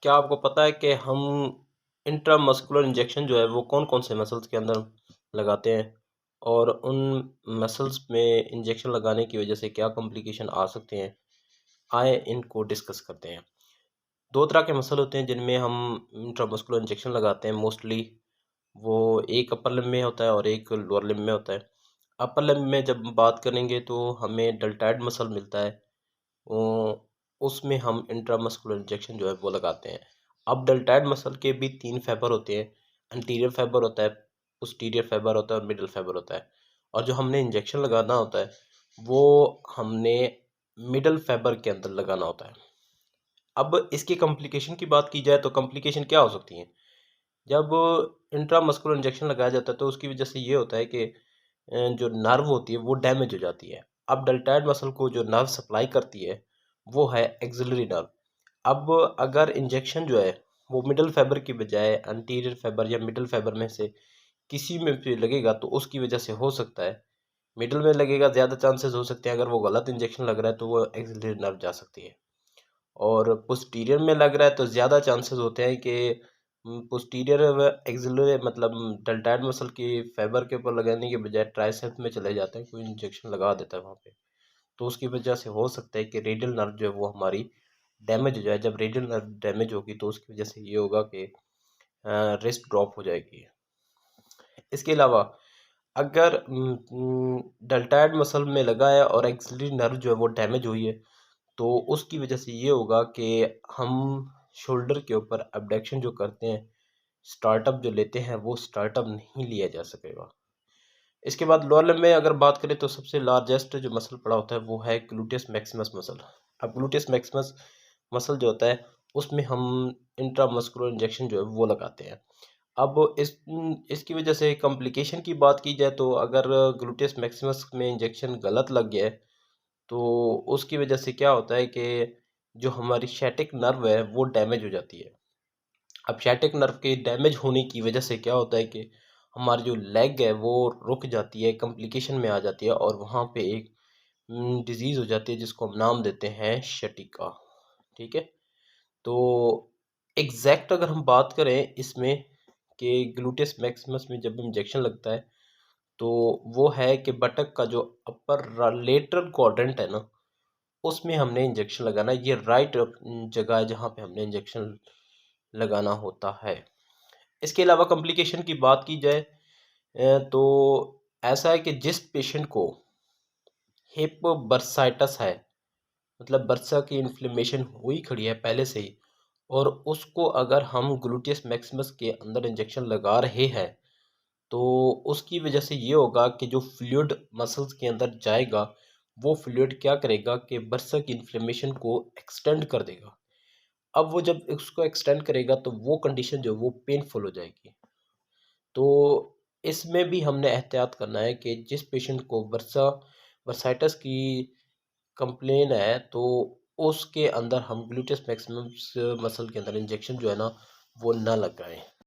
क्या आपको पता है कि हम इंट्रामस्कुलर इंजेक्शन जो है वो कौन-कौन से मसल्स के अंदर लगाते हैं और उन मसल्स में इंजेक्शन लगाने की वजह से क्या कॉम्प्लिकेशन आ सकते हैं? आइए इनको डिस्कस करते हैं। 2 तरह के मसल होते हैं जिनमें हम इंट्रामस्कुलर इंजेक्शन लगाते हैं मोस्टली। वो एक अपर लिम्ब में होता है और एक लोअर लिम्ब में होता है। अपर लिम्ब में जब बात करेंगे तो हमें डेल्टॉइड मसल मिलता है। उसमें हम इंट्रामस्कुलर इंजेक्शन जो है वो लगाते हैं। अब डेल्टॉइड मसल के भी 3 फाइबर होते हैं। एंटीरियर फाइबर होता है, पोस्टीरियर फाइबर होता है और मिडल फाइबर होता है। और जो हमने इंजेक्शन लगाना होता है वो हमने मिडल फाइबर के अंदर लगाना होता है। अब इसकी कॉम्प्लिकेशन की बात की जाए तो कॉम्प्लिकेशन क्या हो सकती हैं? जब इंट्रामस्कुलर इंजेक्शन लगाया जाता है तो उसकी वजह से ये होता है कि जो नर्व होती है वो डैमेज हो जाती है। अब डेल्टॉइड मसल को जो नर्व सप्लाई करती है वो है एक्सिलरी नर्व। अब अगर इंजेक्शन जो है वो मिडल फाइबर की बजाय एंटीरियर फाइबर या मिडल फाइबर में से किसी में भी लगेगा तो उसकी वजह से हो सकता है मिडल में लगेगा, ज़्यादा चांसेस हो सकते हैं। अगर वो गलत इंजेक्शन लग रहा है तो वो एक्सिलरी नर्व जा सकती है। और पोस्टीरियर में लग रहा है तो ज़्यादा चांसेस होते हैं कि पोस्टीरियर एक्सिलरी मतलब डेल्टॉइड मसल की फाइबर के ऊपर लगाने के बजाय ट्राइसेप में चले जाते हैं, कोई इंजेक्शन लगा देता है वहाँ पे। तो उसकी वजह से हो सकता है कि रेडियल नर्व जो है वो हमारी डैमेज हो जाए। जब रेडियल नर्व डैमेज होगी तो उसकी वजह से ये होगा कि रिस्ट ड्रॉप हो जाएगी। इसके अलावा अगर डेल्टॉइड मसल में लगा है और एक्सिलरी नर्व जो है वो डैमेज हुई है तो उसकी वजह से ये होगा कि हम शोल्डर के ऊपर अबडक्शन जो करते हैं, स्टार्टअप जो लेते हैं वो स्टार्टअप नहीं लिया जा सकेगा। इसके बाद लोअर लिम्ब में अगर बात करें तो सबसे लार्जेस्ट जो मसल पड़ा होता है वो है ग्लूटेस मैक्सिमस मसल। अब ग्लूटेस मैक्सिमस मसल जो होता है उसमें हम इंट्रामस्कुलर इंजेक्शन जो है वो लगाते हैं। अब इसकी वजह से कॉम्प्लिकेशन की बात की जाए तो अगर ग्लूटेस मैक्सिमस में इंजेक्शन गलत लग गया है तो उसकी वजह से क्या होता है कि जो हमारी शैटिक नर्व है वो डैमेज हो जाती है। अब शैटिक नर्व के डैमेज होने की वजह से क्या होता है कि हमारी जो लेग है वो रुक जाती है, कॉम्प्लिकेशन में आ जाती है और वहाँ पे एक डिजीज़ हो जाती है जिसको हम नाम देते हैं शटिका। ठीक है? तो एग्जैक्ट अगर हम बात करें इसमें कि ग्लूटेस मैक्सिमस में जब इंजेक्शन लगता है तो वो है कि बटक का जो अपर लेटरल क्वाड्रेंट है ना उसमें हमने इंजेक्शन लगाना है। ये राइट जगह है जहाँ पे हमने इंजेक्शन लगाना होता है। इसके अलावा कॉम्प्लिकेशन की बात की जाए तो ऐसा है कि जिस पेशेंट को हिप बर्साइटस है, मतलब बर्सा की इन्फ्लेमेशन हुई खड़ी है पहले से ही, और उसको अगर हम ग्लूटियस मैक्सिमस के अंदर इंजेक्शन लगा रहे हैं तो उसकी वजह से ये होगा कि जो फ्लूइड मसल्स के अंदर जाएगा वो फ्लूइड क्या करेगा कि बर्सा की इन्फ्लेमेशन को एक्सटेंड कर देगा। अब वो जब उसको एक्सटेंड करेगा तो वो कंडीशन जो है वो पेनफुल हो जाएगी। तो इसमें भी हमने एहतियात करना है कि जिस पेशेंट को बर्साइटस की कंप्लेन है तो उसके अंदर हम ग्लूटेस मैक्सिमम मसल के अंदर इंजेक्शन जो है ना वो ना लगाएं।